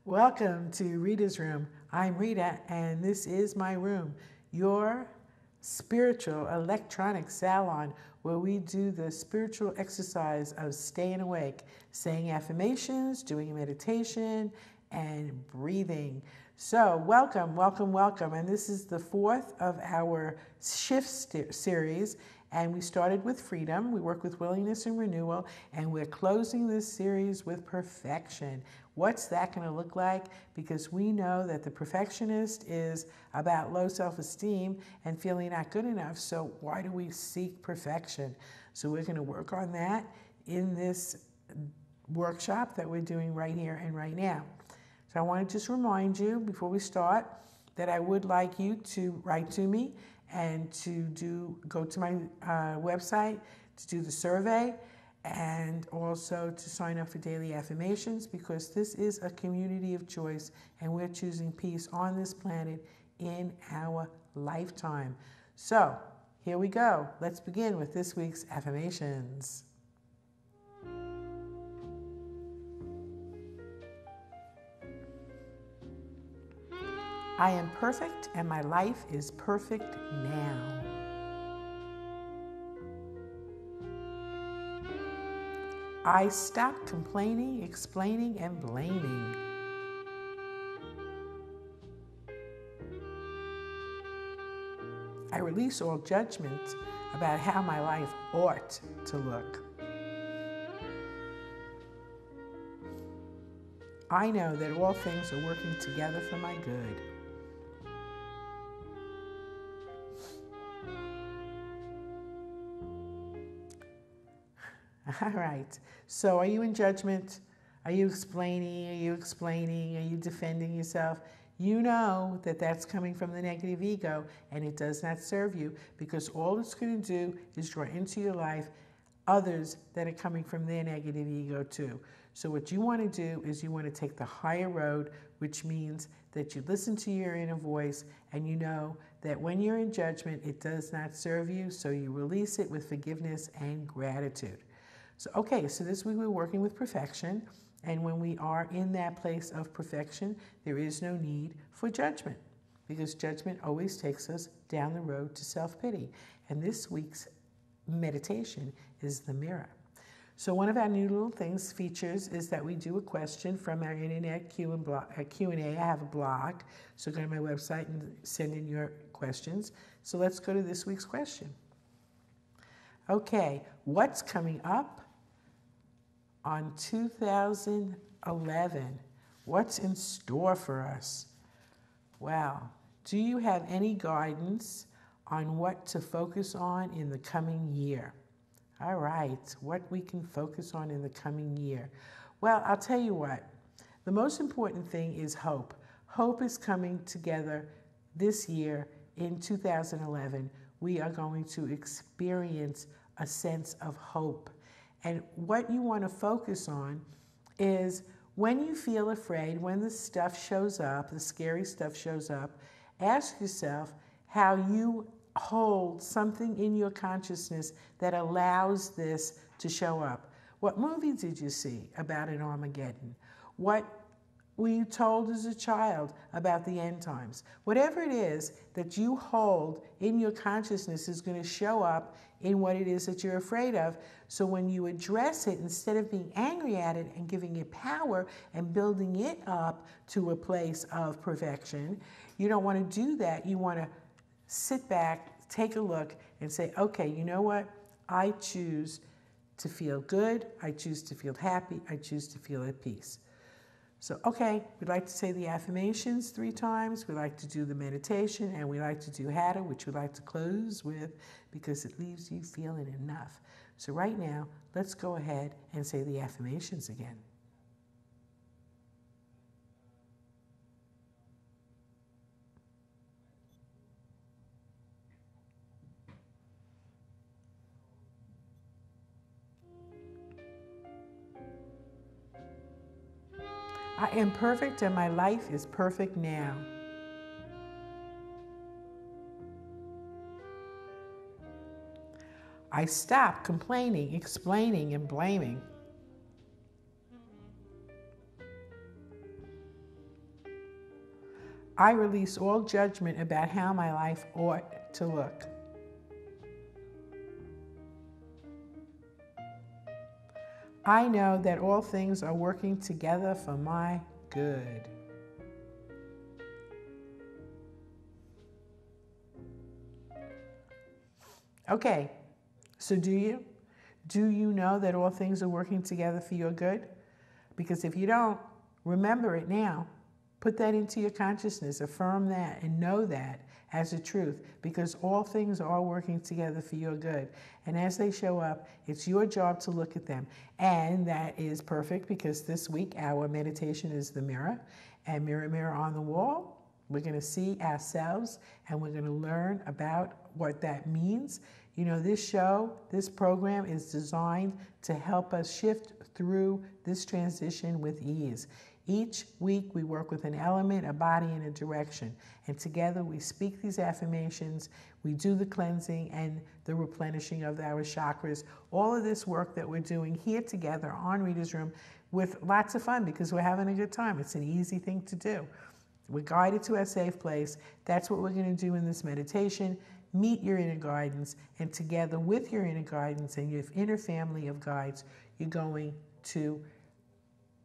Welcome to Rita's Room. I'm Rita, and this is my room, your spiritual electronic salon, where we do the spiritual exercise of staying awake, saying affirmations, doing meditation, and breathing. So welcome, welcome, welcome. And this is the fourth of our shift series. And we started with freedom. We work with willingness and renewal. And we're closing this series with perfection. What's that going to look like? Because we know that the perfectionist is about low self-esteem and feeling not good enough. So why do we seek perfection? So we're going to work on that in this workshop that we're doing right here and right now. So I want to just remind you before we start that I would like you to write to me and to go to my website to do the survey and also to sign up for daily affirmations, because this is a community of choice and we're choosing peace on this planet in our lifetime. So here we go. Let's begin with this week's affirmations. I am perfect and my life is perfect now. I stop complaining, explaining, and blaming. I release all judgment about how my life ought to look. I know that all things are working together for my good. All right. So are you in judgment? Are you explaining? Are you explaining? Are you defending yourself? You know that that's coming from the negative ego, and it does not serve you, because all it's going to do is draw into your life others that are coming from their negative ego too. So what you want to do is you want to take the higher road, which means that you listen to your inner voice and you know that when you're in judgment, it does not serve you, so you release it with forgiveness and gratitude. So, okay, so this week we're working with perfection, and when we are in that place of perfection, there is no need for judgment, because judgment always takes us down the road to self-pity. And this week's meditation is the mirror. So one of our new little features is that we do a question from our internet Q&A. I have a blog, so go to my website and send in your questions. So let's go to this week's question. Okay, what's coming up on 2011? What's in store for us? Wow. Do you have any guidance on what to focus on in the coming year? All right, what we can focus on in the coming year. Well, I'll tell you what. The most important thing is hope. Hope is coming together this year in 2011. We are going to experience a sense of hope. And what you want to focus on is when you feel afraid, when the stuff shows up, the scary stuff shows up, ask yourself how you hold something in your consciousness that allows this to show up. What movie did you see about an Armageddon? What were you told as a child about the end times? Whatever it is that you hold in your consciousness is going to show up in what it is that you're afraid of. So when you address it, instead of being angry at it and giving it power and building it up to a place of perfection, you don't want to do that. You want to sit back, take a look, and say, okay, you know what? I choose to feel good. I choose to feel happy. I choose to feel at peace. So, okay, we'd like to say the affirmations 3 times. We like to do the meditation, and we like to do Hatha, which we like to close with because it leaves you feeling enough. So right now, let's go ahead and say the affirmations again. I am perfect and my life is perfect now. I stop complaining, explaining, and blaming. I release all judgment about how my life ought to look. I know that all things are working together for my good. Okay, so do you? Do you know that all things are working together for your good? Because if you don't, remember it now. Put that into your consciousness, affirm that, and know that as a truth, because all things are working together for your good. And as they show up, it's your job to look at them. And that is perfect, because this week our meditation is the mirror. And mirror, mirror on the wall, we're going to see ourselves, and we're going to learn about what that means. You know, this show, this program is designed to help us shift through this transition with ease. Each week we work with an element, a body, and a direction. And together we speak these affirmations, we do the cleansing and the replenishing of our chakras. All of this work that we're doing here together on Reader's Room with lots of fun, because we're having a good time. It's an easy thing to do. We're guided to a safe place. That's what we're going to do in this meditation. Meet your inner guidance, and together with your inner guidance and your inner family of guides, you're going to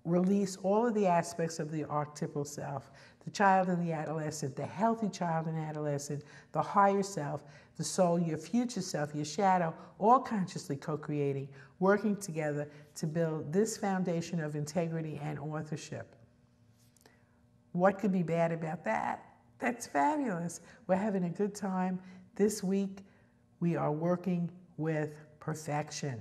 release all of the aspects of the archetypal self, the child and the adolescent, the healthy child and adolescent, the higher self, the soul, your future self, your shadow, all consciously co-creating, working together to build this foundation of integrity and authorship. What could be bad about that? That's fabulous. We're having a good time. This week, we are working with perfection.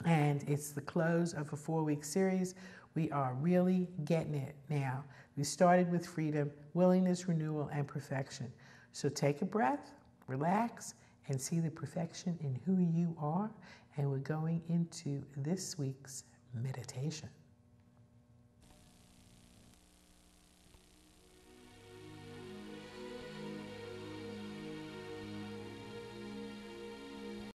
And it's the close of a 4-week series. We are really getting it now. We started with freedom, willingness, renewal, and perfection. So take a breath, relax, and see the perfection in who you are. And we're going into this week's meditation.